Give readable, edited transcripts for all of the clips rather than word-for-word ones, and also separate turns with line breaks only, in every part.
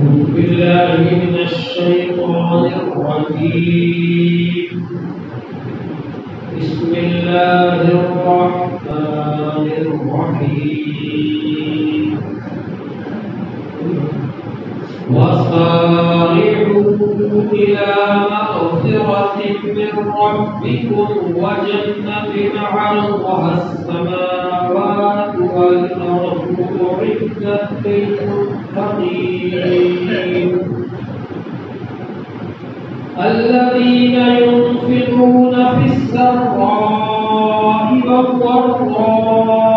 بالله من الشيطان الرجيم بسم الله الرحمن الرحيم وسارعوا إلى مغفرة من ربكم وجنة عرضها السماوات والأرض أعدت للمتقين الذين ينفقون في السراء والضراء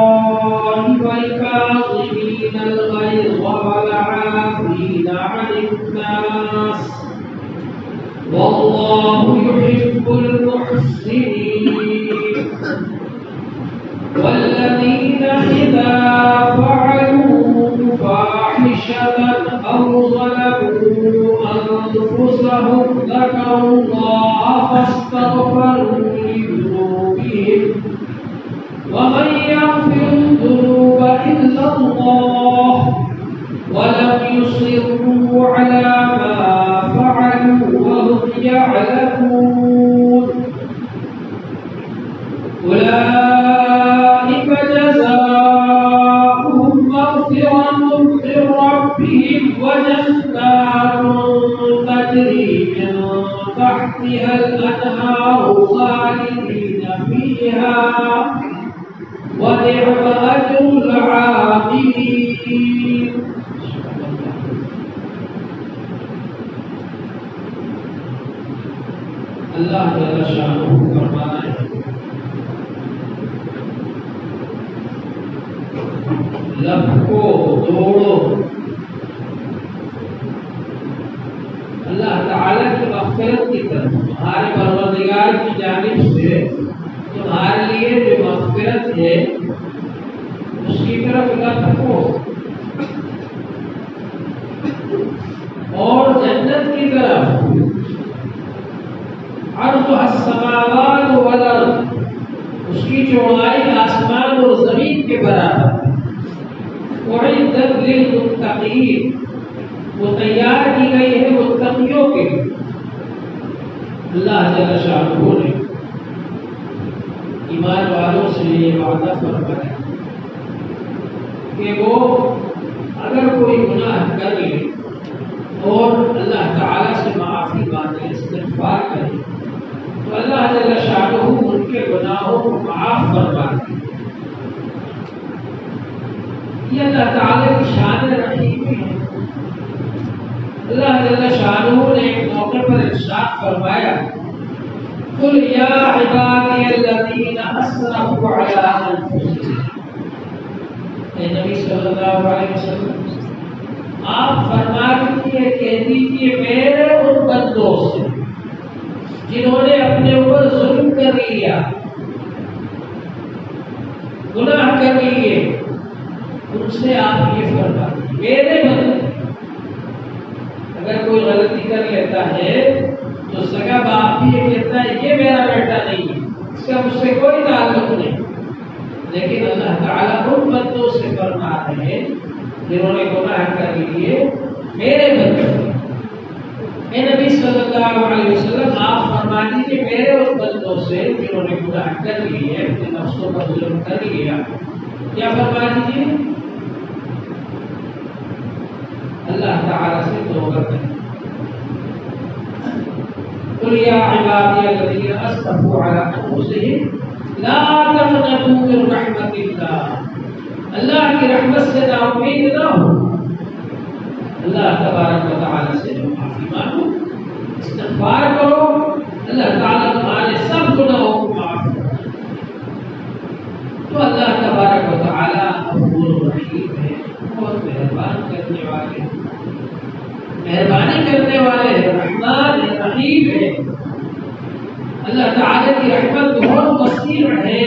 والكاظمين الغيظ والعافين عن الناس والله يحب المحسنين والذين إذا فعلوا فاحشة أو ظلموا أنفسهم ذكروا الله فاستغفروا لذنوبهم ومن يغفر الذنوب إلا الله ولم يصروا على ما فعلوا وهم يعلمون أولئك جزاؤهم مغفرة من ربهم وجنات تجري من تحتها الأنهار خالدين فيها ونعم أجر العاملين. اللہ جل شانہ فرماتا ہے لب کو توڑو اللہ تعالی کی مغفرت کی طرف تمہارے پروردگار کی جانب سے تمہارے لیے جو مغفرت ہے اس کی طرف لب کو اور جنت کی طرف عرضها السماوات والارض اس کی چوڑائی آسمان اور زمین کے برابر اعدت للمتقین وہ تیار کی گئی ہے متقیوں کے لیے. اللہ جل شانہ نے ایمان والوں سے یہ وعدہ فرمایا کہ وہ اگر کوئی گناہ کر لے اور اللہ تعالی سے معافی مانگے استغفار کرے تو اللہ جل شانہ ان کے گناہوں کو معاف فرما دے. یہ اللہ تعالی کی شان رحیمی ہے. اللہ جل شانہ نے ایک موقع پر ارشاد فرمایا قل یا عبادی الذین اسرفوا علی انفسہم. اے نبی صلی اللہ علیہ وسلم آپ فرما دیجیے کہہ دیجیے میرے ان بندوں سے جنہوں نے اپنے اوپر ظلم کر لیا گناہ کر لیے ان سے آپ یہ فرما دیجیے میرے بندے اگر کوئی غلطی کر لیتا ہے تو سگا باپ بھی یہ کہتا ہے یہ میرا بیٹا نہیں ہے اس کا مجھ سے کوئی تعلق نہیں. لیکن اللہ تعالیٰ ان بندوں سے فرما رہے ہیں جنہوں نے گناہ کر لیے میرے بندے. اے نبی صلی اللہ علیہ وسلم آپ فرما دیجیے میرے ان بندوں سے جنہوں نے گناہ کر لیے اپنے نفسوں پر ظلم کر لیا کیا فرما دیجیے اللہ تعالی سے توبہ کریں. قل یا عبادی الذین اسرفوا علی انفسہم لا تقنطوا من رحمت اللہ. اللہ کی رحمت سے نا امید نہ ہو. اللہ تبارک و تعالی سے معافی مانگو استغفار کرو اللہ تعالی تمہارے سب گناہوں کو معاف کرے. تو اللہ تبارک و تعالی غفور رحیم ہے بہت مہربان کرنے والے مہربانی کرنے والے رحمان رحیم ہے. اللہ تعالی کی رحمت بہت وسیع ہے.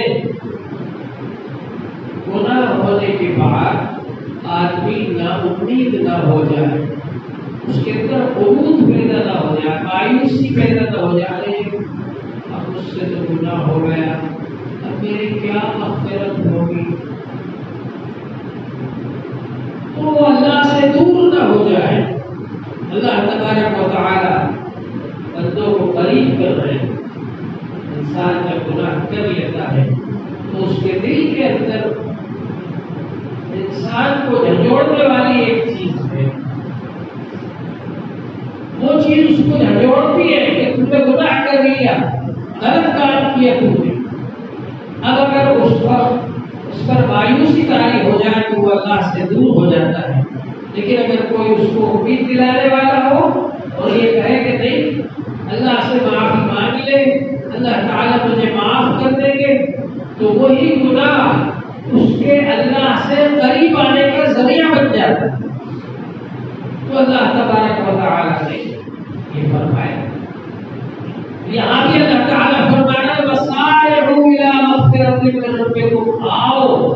گناہ ہونے کے بعد آدمی نا امید نہ ہو جائے اس کے اندر عبور پیدا نہ ہو جائے مایوسی پیدا نہ ہو جائے اب مجھ سے تو گناہ ہو گیا اب میری کیا مغفرت ہوگی. تو وہ اللہ سے دور نہ ہو جائے معافیت ہوئی. اب اگر اس پر مایوسی طاری ہو جائے تو وہ اللہ سے دور ہو جاتا ہے. لیکن اگر کوئی اس کو امید دلانے والا ہو اور یہ کہے کہ نہیں اللہ سے معافی مانگ لے, اللہ تعالیٰ مجھے معاف کر دیں گے, تو وہی گناہ اس کے اللہ سے قریب آنے کا ذریعہ بن جاتا ہے. تو اللہ تبارک و تعالیٰ نے یہ فرمایا. یہاں بھی اللہ تعالیٰ فرمانا وَسَارِعُوا إِلَىٰ مَغْفِرَةٍ مِّن رَّبِّكُمْ, آؤ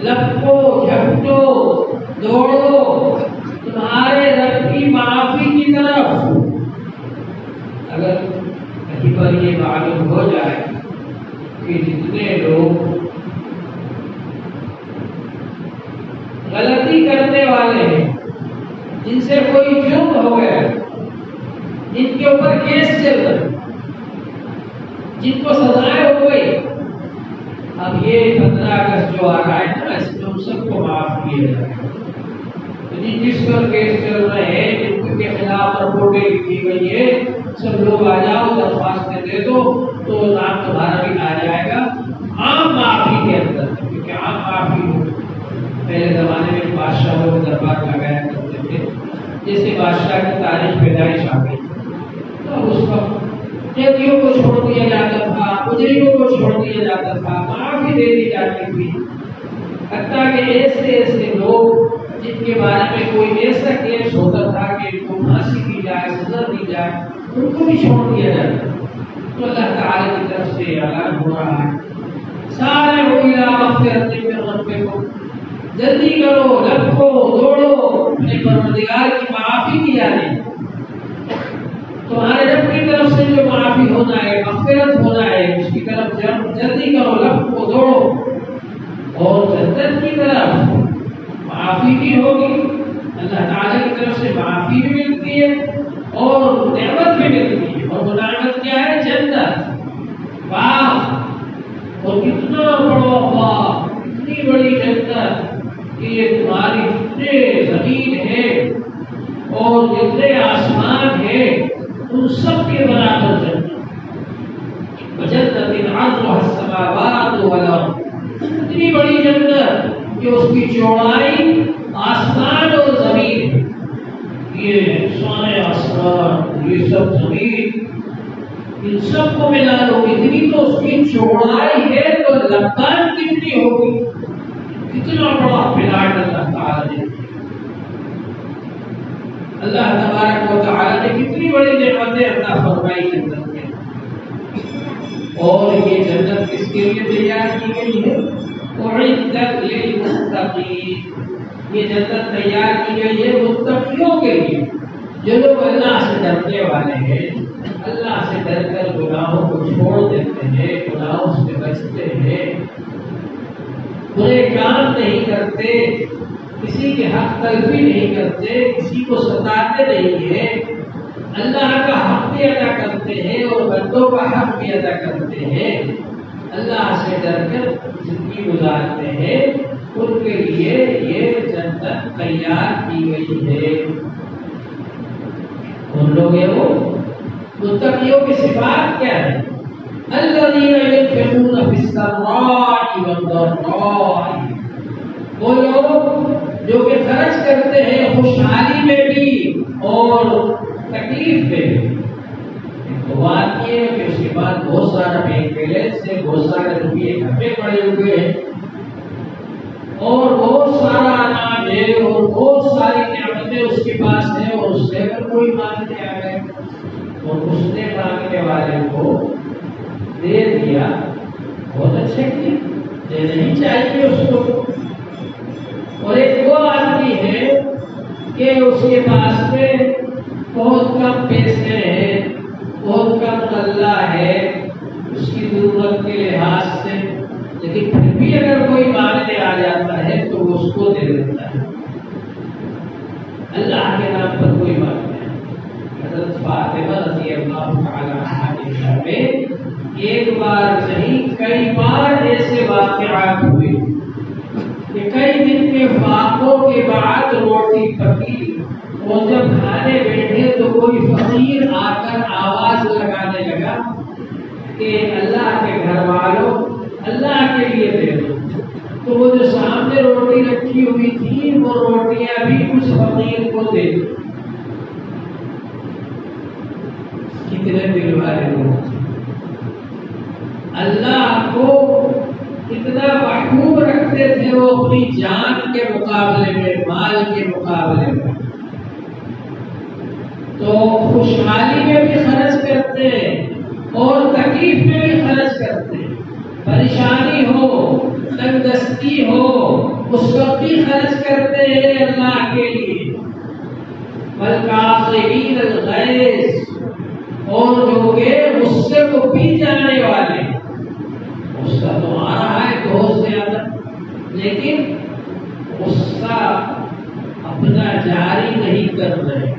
لپکو جھپٹو دوڑو تمہارے رب کی معافی کی طرف. اگر کہیں پر یہ معلوم ہو جائے کہ جتنے لوگ غلطی کرنے والے ہیں, جن سے کوئی جرم ہو گیا, جن کے اوپر کیس چل رہا, جن کو سزائیں ہو گئی, اب یہ 15 اگست جو آ رہا ہے نا, اس میں ہم سب کو معاف کیا جائے. جس پر کیس چل رہے ہیں, جن کے خلاف رپورٹیں لکھی گئی ہے, سب لوگ آ جاؤ درخواستیں دے دو تو نام تمہارا بھی آ جائے گا عام معافی کے اندر. کیونکہ عام معافی ہو پہلے زمانے میں بادشاہ لوگ دربار لگایا کرتے تھے, جیسے بادشاہ کی تاریخ پیدائش آ گئی تو اس وقت قیدیوں کو چھوڑ دیا جاتا تھا, مجرموں کو چھوڑ دیا جاتا تھا, معافی دے دی جاتی تھی. حتیٰ کہ ایسے لوگ جن کے بارے میں کوئی ایسا کیس ہوتا تھا کہ ان کو پھانسی دی جائے, سزا دی جائے, ان کو بھی چھوڑ دیا جاتا. تو اللہ تعالیٰ کی طرف سے اعلان ہو رہا ہے سارعوا إِلَىٰ مَغْفِرَةٍ مِّن رَّبِّكُمْ, جلدی کرو, لپکو دوڑو اپنے پروردگار کی معافی کی جانب. تمہارے رب کی طرف سے جو معافی ہونا ہے, مغفرت ہونا ہے, اس کی طرف جلدی کرو, لپکو دوڑو. اور جنت کی طرف معافی بھی ہوگی, اللہ تعالیٰ کی طرف سے معافی بھی ملتی ہے اور نعمت بھی ملتی ہے. اور وہ نعمت کیا ہے؟ جنت. واہ, اور کتنا بڑا واہ, اتنی بڑی جنت کہ یہ تمہاری جتنے زمین ہے اور جتنے آسمان ہے ان سب کے برابر جنت. وجنت عرضها السماوات والارض, اتنی بڑی جنت کہ اس کی چوڑائی آسمان اور زمین, یہ سونے آسمان, یہ سب زمین, ان سب کو ملا دو اتنی تو اس کی چوڑائی ہے تو لمبائی کتنی ہوگی. کتنا بڑا پلاٹ اللہ تعالیٰ نے, اللہ تبارک و تعالیٰ نے کتنی بڑی نعمتیں عطا فرمائی جنت میں. اور یہ جنت کس کے لیے تیار کی گئی ہے؟ اعدت للمتقین, یہ جنت تیار کی گئی ہے متقیوں کے لیے, جو لوگ اللہ سے ڈرنے والے ہیں, اللہ سے ڈر کر گناہوں کو چھوڑ دیتے ہیں, گناہوں سے بچتے ہیں, برے کام نہیں کرتے, کسی کے حق تلفی نہیں کرتے, کسی کو ستاتے نہیں ہیں, اللہ کا حق بھی ادا کرتے ہیں اور بندوں کا حق بھی ادا کرتے ہیں, اللہ سے ڈر کر زندگی گزارتے ہیں, ان کے لیے یہ جنت تیار کی گئی ہے. ان لوگ وہ متقیوں کی صفات کیا ہے؟ الذین ينفقون فی السراء والضراء, وہ لوگ جو کہ خرچ کرتے ہیں خوشحالی میں بھی اور تکلیف میں بھی. تو بات یہ ہے کہ اس کے بعد بہت سارا بینک بیلنس ہے, بہت سارے روپیے گھر پہ پڑے ہوئے ہیں اور بہت سارا اناج ہے اور بہت ساری نعمتیں اس کے پاس ہیں, اور اس سے اگر کوئی مانگنے آ گئے اور اس نے مانگنے والے کو دے دیا, بہت اچھے کی, دینا ہی چاہیے اس کو. اور ایک وہ آدمی ہے کہ اس کے پاس میں بہت کم پیسے ہیں, بہت کم غلہ ہے اس کی ضرورت کے لحاظ سے, لیکن پھر بھی اگر کوئی مانگنے آ جاتا ہے تو وہ اس کو دے دیتا ہے. اللہ کے نام پر کوئی بات نہیں. حضرت فاطمہ رضی اللہ تعالی عنہا کے گھر میں ایک بار نہیں کئی بار ایسے واقعات ہوئے کہ کئی دن کے فاقوں کے بعد روٹی پکی, اور جب کھانے بیٹھے تو کوئی فقیر آ کر آواز لگانے لگا کہ اللہ کے گھر والوں اللہ کے لیے دے دو، تو وہ جو سامنے روٹی رکھی ہوئی تھی وہ روٹیاں بھی اس فقیر کو دے دو۔ کتنے دل والے لوگ اللہ کو کتنا محبوب رکھتے تھے، وہ اپنی جان کے مقابلے میں، مال کے مقابلے میں۔ تو خوشحالی میں بھی خرچ کرتے ہیں اور تکلیف میں بھی خرچ کرتے ہیں، پریشانی ہو، تنگ دستی ہو، اس وقت بھی خرچ کرتے ہیں اللہ کے لیے۔ والکاظمین الغیظ، اور جو کہ غصے کو پی جانے والے، غصہ تو آ رہا ہے بہت زیادہ، لیکن غصہ اپنا جاری نہیں کر رہے،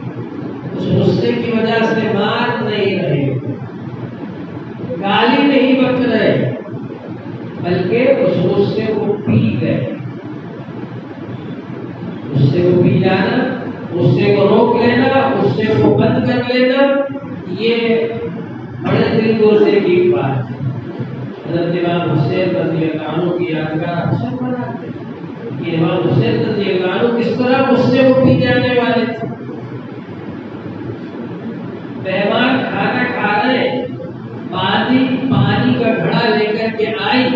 اس غصے کی وجہ سے مار نہیں رہے، گالی نہیں بک رہے، بلکہ اس غصے کو پی گئے۔ غصے کو پی جانا، غصے کو روک لینا، غصے کو بند کر لینا، یہ بڑے دل گوشے کی بات ہے۔ حضرت امام حسین رضی اللہ عنہ کی یادگار اکثر بناتے ہیں کہ امام حسین رضی اللہ عنہ کس طرح غصے کو پی جانے والے تھے۔ مہمان کھانا کھا رہے، پانی کا گھڑا لے کر کے آئی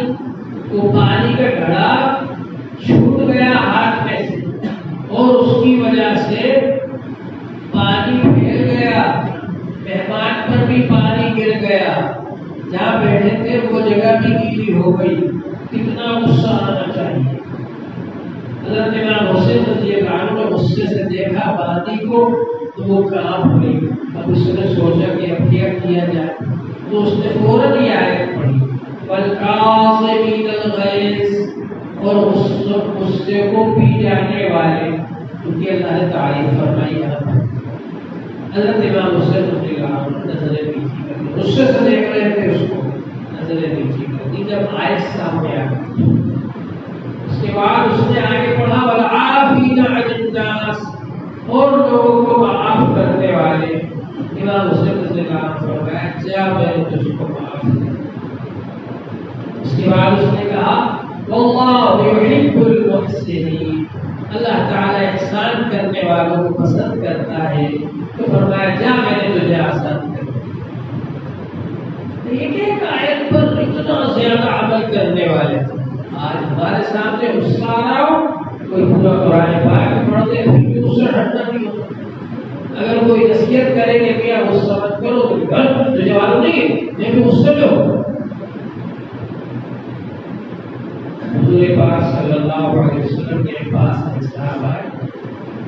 تو پانی کا گھڑا چھوٹ گیا ہاتھ میں سے، اور اس کی وجہ سے پانی پھیل گیا، مہمان پر بھی پانی گر گیا، جہاں بیٹھے تھے وہ جگہ بھی گیلی ہو گئی۔ کتنا غصہ آنا چاہیے۔ حضرت امام حسین رضی اللہ عنہ نے غصے سے دیکھا باندی کو تو وہ کام ہوئی۔ اب اس نے سوچا کہ اب کیا کیا جائے، تو اس نے فوراً یہ آیت پڑھی، والکاظمین الغیظ، اور غصے کو پی جانے والے، کیونکہ اللہ نے تعریف فرمائی ہے۔ حضرت امام حسین رضی اللہ عنہ نظریں نیچی کر دی، غصے سے دیکھ رہے تھے اس کو، نظریں نیچی کر دی۔ جب آیت سامنے آ گئی اس کے بعد اس نے آگے پڑھا، والعافین عن الناس، اور لوگوں کو معاف کرنے والے۔ امام حسین رضی اللہ عنہ فرمایا جا میں نے تجھ کو معاف کیا۔ اس کے بعد اس نے کہا واللہ یحب المحسنین، اللہ تعالی احسان کرنے والوں کو پسند کرتا ہے۔ تو فرمایا جا میں نے تجھے آسان کر دیا۔ ایک آیت پر اتنا زیادہ عمل کرنے والے آج ہمارے سامنے غصہ آ رہا ہو، کوئی پورا قرآن پاک پڑھتے پھر اس سے ہٹنا نہیں ہوتا۔ اگر کوئی نصیحت کرے کہ کیا غصہ مت کرو تو تجھے معلوم نہیں ہے میں بھی غصے میں ہوں۔ حضور پاک صلی اللہ علیہ وسلم کے پاس صاحب آئے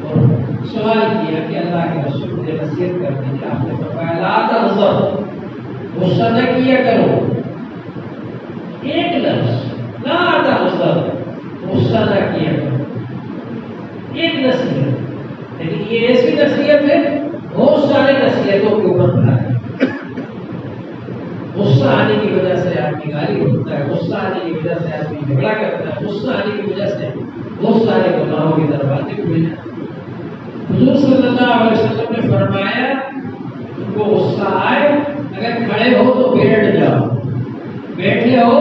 اور سوال کیا کہ اللہ کے رسول مجھے نصیحت کر دیجیے۔ آپ نے فرمایا لا تغضب، غصہ نہ کیا کرو۔ ایک لفظ لا تغضب، غصہ نہ کیا کرو، ایک نصیحت۔ لیکن یہ ایسی نصیحت ہے بہت سارے نصیحتوں کے اوپر بنا ہے۔ غصہ آنے کی وجہ سے آدمی گالی ہوتا ہے، غصہ آنے کی وجہ سے آدمی جھگڑا کرتا ہے، غصہ آنے کی وجہ سے بہت سارے گناہوں کے دروازے کھل جاتے ہیں۔ حضور صلی اللہ علیہ وسلم نے فرمایا تم کو غصہ آئے، اگر کھڑے ہو تو بیٹھ جاؤ، بیٹھے ہو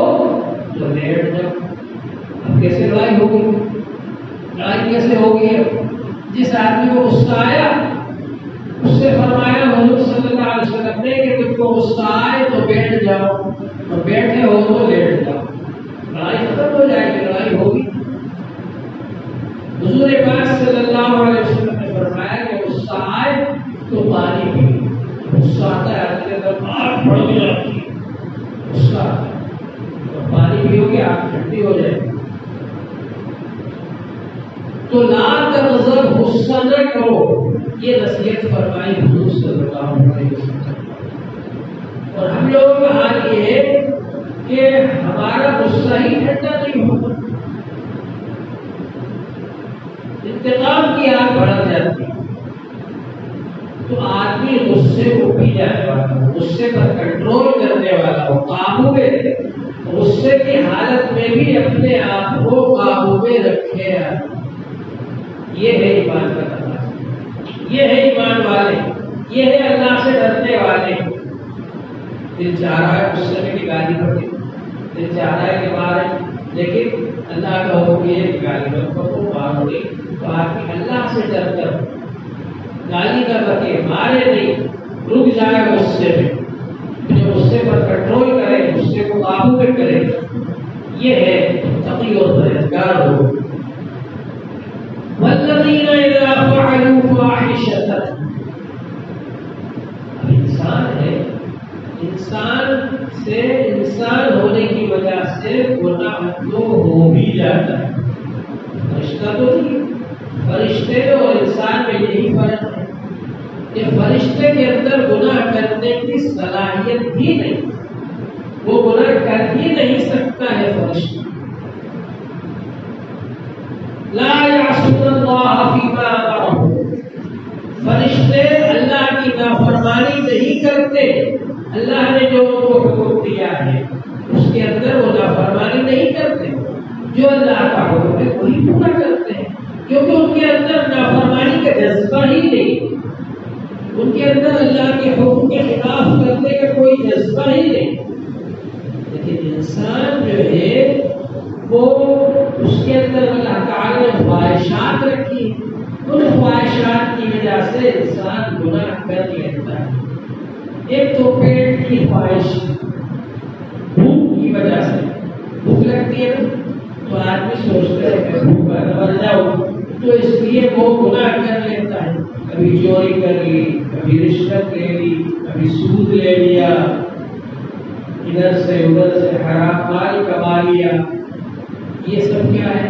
تو لیٹ جاؤ۔ اب کیسے لڑائی ہوگی؟ لڑائی کیسے ہوگی؟ جس آدمی کو غصہ آیا اس سے فرمایا حضور صلی اللہ علیہ وسلم نے کہ تم کو غصہ آئے تو بیٹھ جاؤ، اور بیٹھے ہو تو لیٹ جاؤ، لڑائی ختم ہو جائے گی، لڑائی ہوگی۔ حضور پاک صلی اللہ علیہ وسلم نے فرمایا کہ غصہ آئے تو پانی پیو۔ غصہ آتا ہے آپ کے اندر آگ بڑھ جاتی ہے، غصہ آتا ہے اور پانی پیو گے آگ ٹھنڈی ہو جائے گی۔ تو لا تغضب، غصہ نہ کرو، یہ نصیحت فرمائی حضور صلی اللہ علیہ وسلم۔ اور ہم لوگوں کا حال یہ ہے کہ ہمارا غصہ ہی ٹھنڈا نہیں ہوتا، انتقام کی آگ بڑھ جاتی ہے۔ تو آدمی غصے کو پی جانے والا، غصے پر کنٹرول کرنے والا ہو، قابو میں رہے، غصے کی حالت میں بھی اپنے آپ کو قابو میں رکھے۔ یہ ہے ایمان کا تقاضا، یہ ہے ایمان والے، یہ ہے اللہ سے ڈرنے والے۔ دل چاہ رہا ہے غصے میں کہ گالی پڑے، دل چاہ رہا ہے کہ مارے، لیکن اللہ کا حکم یہ ہے کہ گالی مت پڑو، مارو نہیں، تو آدمی اللہ سے ڈر کر گالی نہ بکے، مارے نہیں، رک جائے غصے میں، اپنے غصے پر کنٹرول کرے، غصے کو قابو میں کرے، یہ ہے تقی اور پرہیزگار ہو۔ والذین اذا فعلوا فاحشۃ، انسان ہے، انسان سے انسان ہونے کی وجہ سے گناہ تو ہو بھی جاتا ہے، فرشتہ تو نہیں، فرشتے اور انسان میں یہی فرق ہے کہ فرشتے کے اندر گناہ کرنے کی صلاحیت ہی نہیں، وہ گناہ کر ہی نہیں سکتا ہے فرشتہ۔ لا یعصون اللہ فیما امرهم، فرشتے اللہ کی نافرمانی نہیں کرتے، اللہ نے جو ان کو حکم دیا ہے اس کے اندر وہ نافرمانی نہیں کرتے، جو اللہ کا حکم ہے وہی پورا کرتے ہیں، کیونکہ ان کے اندر نافرمانی کا جذبہ ہی نہیں، ان کے اندر اللہ کے حکم کے خلاف کرنے کا کوئی جذبہ ہی نہیں۔ لیکن انسان جو ہے وہ اس کے اندر اللہ تعالی نے خواہشات رکھی، ان خواہشات کی وجہ سے انسان گناہ کر لیتا ہے۔ ایک تو پیٹ کی خواہش، بھوک کی وجہ سے، بھوک لگتی ہے تو آدمی سوچتا ہے کہ بھوک مر جاؤ، تو اس لیے وہ گناہ کر لیتا ہے، کبھی چوری کر لی، کبھی رشوت لے لی، کبھی سود لے لیا، ادھر سے ادھر سے حرام مال کما لیا، یہ سب کیا ہے؟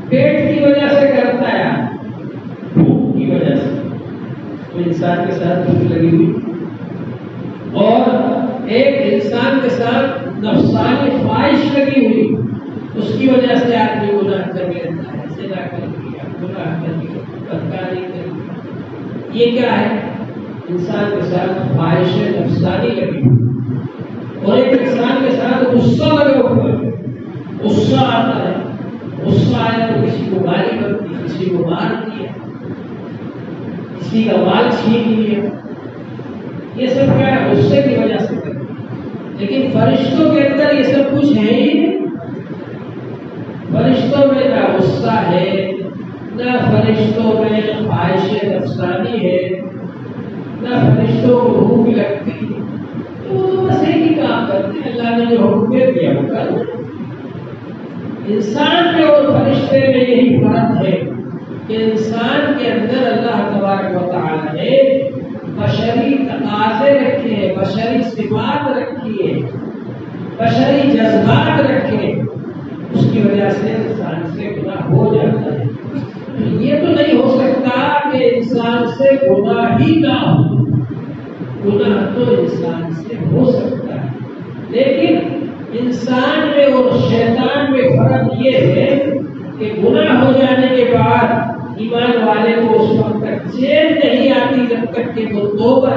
پیٹ کی وجہ سے کرتا ہے، بھوک کی وجہ سے۔ تو انسان کے ساتھ بھوک لگی ہوئی، اور ایک انسان کے ساتھ نفسانی خواہش لگی ہوئی، اس کی وجہ سے آدمی گناہ کر لیتا ہے، زنا کر لیا، گناہ کر لیا، بدکاری کر لیا۔ یہ کیا ہے؟ انسان کے ساتھ خواہش نفسانی لگی ہوئی، اور ایک انسان کے ساتھ غصہ لگا ہوا ہے، غصہ آتا ہے، غصہ آیا تو کسی کو گالی بکتی، کسی کو مار دیا، کسی کا مال چھین لیا، یہ سب کیا ہے؟ غصے کی وجہ سے کرتے ہیں۔ لیکن فرشتوں کے اندر یہ سب کچھ ہے ہی نہیں، فرشتوں میں نہ غصہ ہے، نہ فرشتوں میں خواہش نفسانی ہے، نہ فرشتوں کو بھوک لگتی، تو وہ بس ایک ہی کام کرتے ہیں، اللہ نے جو حکم دے دیا وہ کرتے۔ انسان میں اور فرشتے میں یہی فرق ہے کہ انسان کے اندر اللہ تبارک و تعالی نے بشری تقاضے رکھے ہیں، بشری صفات رکھی ہے، بشری جذبات رکھے، اس کی وجہ سے انسان سے گناہ ہو جاتا ہے۔ یہ تو نہیں ہو سکتا کہ انسان سے گناہ ہی نہ ہو، گناہ تو انسان سے ہو سکتا ہے، لیکن انسان میں اور شیطان میں فرق یہ ہے کہ گناہ ہو جانے کے بعد ایمان والے کو اس وقت تک چین نہیں آتی جب تک کہ وہ توبہ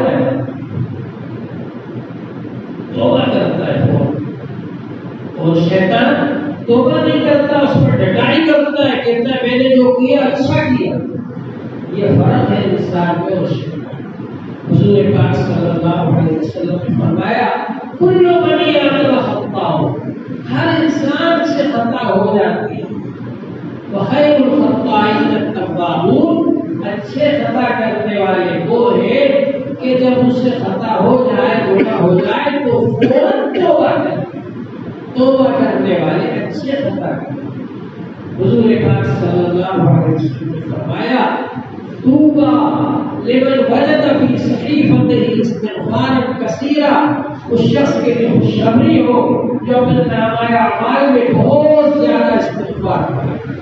کرتا ہے، اور شیطان توبہ نہیں کرتا، اس پر ڈٹائی کرتا ہے، کہتا ہے میں نے جو کیا اچھا کیا۔ یہ فرق ہے انسان میں اور شیطان۔ حضور پاک صلی اللہ علیہ وسلم نے فرمایا کل بنی آدم خطاء، ہر انسان سے خطا ہو جاتی ہے، وخیر الخطائین التوابون، اچھے خطا کرنے والے وہ ہیں کہ جب ان سے خطا ہو جائے، گناہ ہو جائے تو فوراً توبہ کرتے، توبہ کرنے والے اچھے خطا کرتے۔ حضور پاک صلی اللہ علیہ وسلم نے فرمایا طوبیٰ لمن وجد فی صحیفته استغفارا کثیرا، اس شخص کے لیے خوشخبری ہو جو اپنے نامہ اعمال میں بہت زیادہ استغفار کرے۔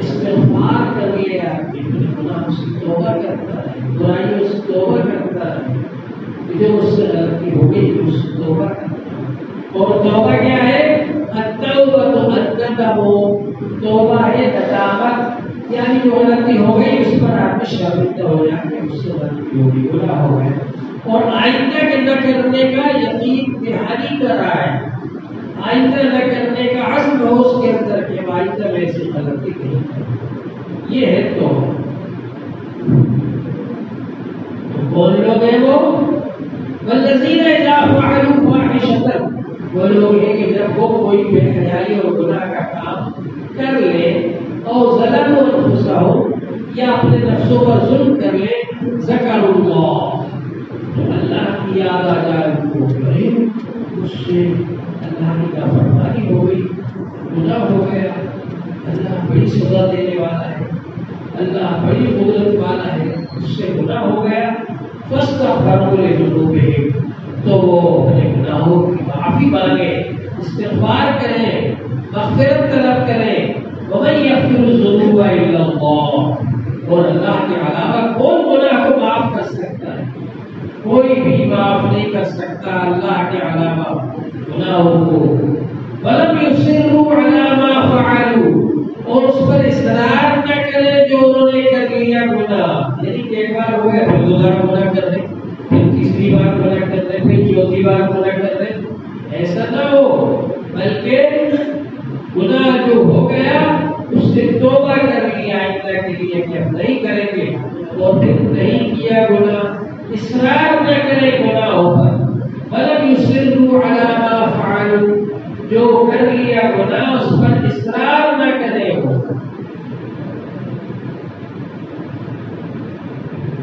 استغفار کر لیا، گناہ سے توبہ کرتا ہے، برائیوں سے توبہ کرتا ہے، جو اس سے غلطی ہو گئی اس سے توبہ کرتا ہے۔ اور توبہ کیا ہے؟ التوبۃ الندم، توبہ ہے ندامت، یعنی جو غلطی ہو گئی اس پر آدمی شرمندہ ہو جاتے ہیں، اس سے غلطی ہوگی، گناہ ہو گیا، اور آئندہ کے نہ کرنے کا یقین دہانی کر رہا ہے، آئندہ نہ کرنے کا عزم ہو اس کے اندر کہ آئندہ میں ایسی غلطی نہیں کروں۔ یہ ہے تو کون لوگ ہیں وہ والذین اذا فعلوا فاحشۃ، وہ لوگ ہیں کہ جب وہ کوئی بے حیائی اور گناہ کا کام کر لے، اور ظلموا انفسہم، یا اپنے نفسوں پر ظلم کر لے، ذکروا اللہ، تو اللہ کی یاد آ جائے ان کو، اس سے اللہ کی نافرمانی ہو گئی، گناہ ہو گیا، اللہ بڑی سزا دینے والا ہے، اللہ بڑی قدرت والا ہے، اس سے گناہ ہو گیا، فاستغفروا لذنوبہم، تو وہ اپنے گناہوں کی معافی مانگے، استغفار کریں، مغفرت طلب کریں، ومن یغفر الذنوب الا اللہ، اور اللہ کے علاوہ کون گناہ کو معاف کر سکتا ہے؟ کوئی بھی معاف نہیں کر سکتا اللہ کے علاوہ گناہوں کو۔ ولم یصروا علی ما فعلوا، اور اس پر اصرار نہ کریں جو انہوں نے کر لیا گناہ، یعنی کہ ایک بار ہو گیا پھر دوبارہ گناہ کر دیں، پھر تیسری بار گناہ کر دیں، پھر چوتھی بار گناہ کر دیں، ایسا نہ ہو، بلکہ گناہ جو ہو گیا اس سے توبہ کر لیا آئندہ کے لیے کہ ہم نہیں کریں گے، اور پھر نہیں کیا گناہ، اصرار نہ کریں گناہوں پر۔ ولم یصروا علی ما فعلوا، جو کر لیا گناہ اس پر اصرار نہ کرے ہو،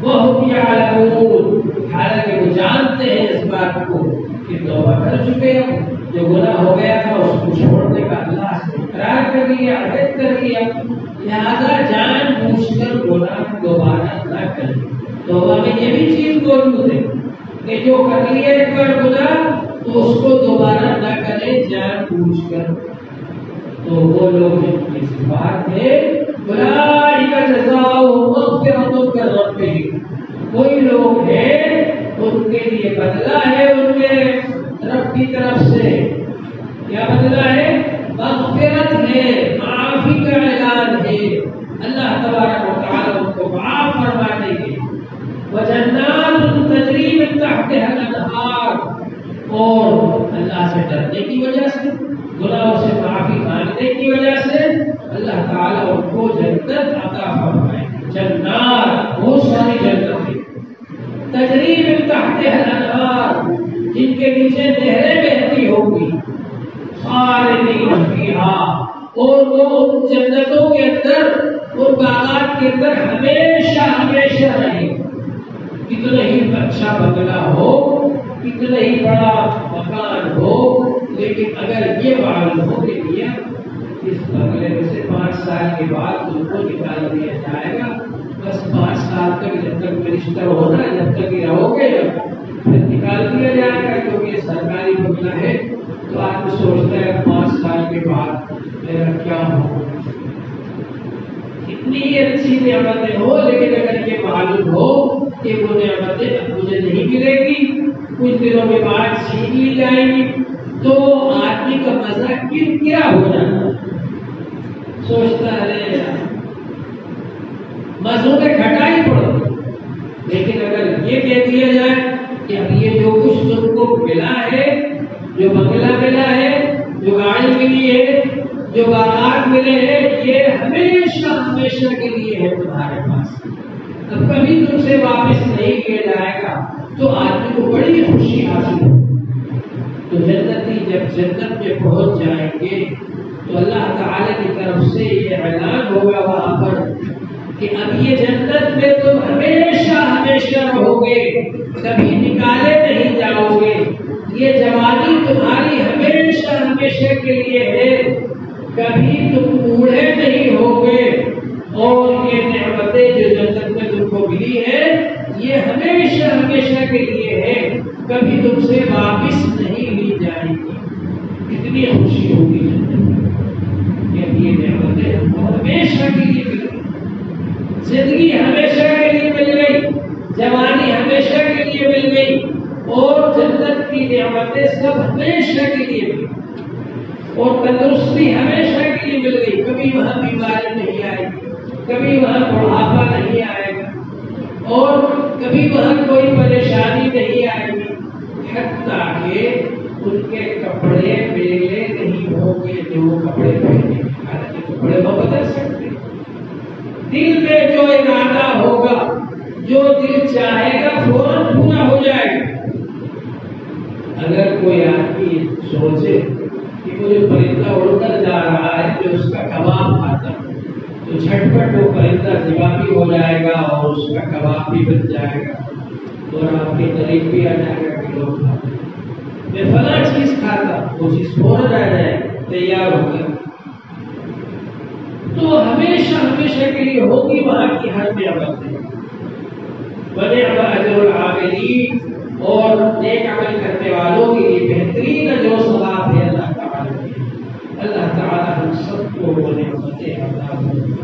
وَهُمْ يَعْلَمُونَ، حالانکہ وہ جانتے ہیں اس بات کو کہ توبہ کر چکے ہیں، جو گناہ ہو گیا تھا اس کو چھوڑنے کا اللہ سے اقرار کر لیا، عہد کر لیا، لہذا جان بوجھ کر گناہ دوبارہ نہ کریں۔ توبہ میں یہ بھی چیز موجود ہے کہ جو کر لیا ایک بار گناہ تو اس کو دوبارہ نہ کریں جان بوجھ کر۔ تو وہ لوگ جن کی صفات ہے اولئک جزاؤہم مغفرۃ من ربہم، کوئی لوگ ہیں ان کے لیے بدلہ ہے ان کے رب کی طرف سے، کیا بدلہ ہے؟ مغفرت ہے، معافی کا اعلان ہے، اللہ تبارک و تعالی ان کو معاف فرما دیں گے۔ وجنات تجری من تحتها الانہار، اور اللہ سے ڈرنے کی وجہ سے، گناہوں سے معافی مانگنے کی وجہ سے اللہ تعالیٰ ان کو جنت عطا فرمائے، جنات بہت ساری جنتیں، تجری من تحتها الانہار، جن کے نیچے نہریں بہتی ہوں گی، خالدین فیہا، اور وہ ان جنتوں کے اندر، ان باغات کے اندر ہمیشہ ہمیشہ رہیں۔ کتنا ہی اچھا بنگلہ ہو، کتنا ہی بڑا مکان ہو، لیکن اگر یہ معلوم ہو کہ اس بنگلے میں سے 5 سال کے بعد تم کو نکال دیا جائے گا، بس 5 سال تک جب تک منسٹر ہونا، جب تک یہ رہو گے، پھر نکال دیا جائے گا، کیونکہ یہ سرکاری بنگلہ ہے، تو آدمی سوچتا ہے 5 سال کے بعد میرا کیا ہو۔ اتنی اچھی نعمتیں ہو، لیکن اگر یہ معلوم ہو کہ وہ نعمتیں اب مجھے نہیں ملے گی، کچھ دنوں کے بعد چھین لی جائے گی، تو آدمی کا مزہ کرکرا ہو جاتا ہے، سوچتا ہے مزوں میں کھٹائی پڑو۔ لیکن اگر یہ کہہ دیا جائے کہ اب یہ جو کچھ تم کو ملا ہے، جو بنگلہ ملا ہے، جو گاڑی ملی ہے، جو باغات ملے ہیں، یہ ہمیشہ ہمیشہ کے لیے ہے تمہارے پاس، اب کبھی تم سے واپس نہیں کیا جائے گا، تو آدمی کو بڑی خوشی حاصل ہو۔ تو جنتی جب جنت میں پہنچ جائیں گے تو اللہ تعالی کی طرف سے یہ اعلان ہوگا وہاں پر کہ اب یہ جنت میں تم ہمیشہ ہمیشہ رہو گے، کبھی نکالے نہیں جاؤ گے، یہ جوانی تمہاری ہمیشہ ہمیشہ کے لیے ہے، کبھی تم بوڑھے نہیں ہوگے، اور یہ نعمتیں جو جنت میں تم کو ملی ہے یہ ہمیشہ ہمیشہ کے لیے ہے، کبھی تم سے واپس نہیں لی جائے گی۔ کتنی خوشی ہوگی جنت میں کہ یہ نعمتیں ہم کو ہمیشہ کے لیے مل گئی، زندگی ہمیشہ کے لیے مل گئی، جوانی ہمیشہ کے لیے مل گئی، اور جنت کی نعمتیں سب ہمیشہ کے لیے مل گئی، اور تندرستی ہمیشہ کے لیے مل گئی، کبھی وہاں بیماری نہیں آئے گی، کبھی وہاں بڑھاپا نہیں آئے گا، اور کبھی وہاں کوئی پریشانی نہیں آئے گی، حتیٰ کہ ان کے کپڑے میلے نہیں ہوں گے جو وہ کپڑے پہنے، حالانکہ کپڑے وہ بدل سکتے، دل میں جو ارادہ ہوگا، جو دل چاہے گا فوراً پورا ہو جائے گا، اگر کوئی آدمی سوچے کہ مجھے پرندہ اڑ کر جا رہا ہے جو اس کا کباب کھاتا تو جھٹپٹ وہ پرندہ ذبح بھی ہو جائے گا اور اس کا کباب بھی بن جائے گا اور آپ کے قریب بھی آ جائے گا کہ لوگ کھاتے میں فلاں چیز کھاتا وہ چیز فوراً آ جائے تیار ہو کر. تو ہمیشہ کے لیے ہوگی وہاں کی ہر نعمت ونعم اجر العاملین اور نیک عمل کرنے والوں کے لیے بہترین جو ثواب ہے اللہ تعالیٰ ہم سب کو نعمتیں عطا فرمائے.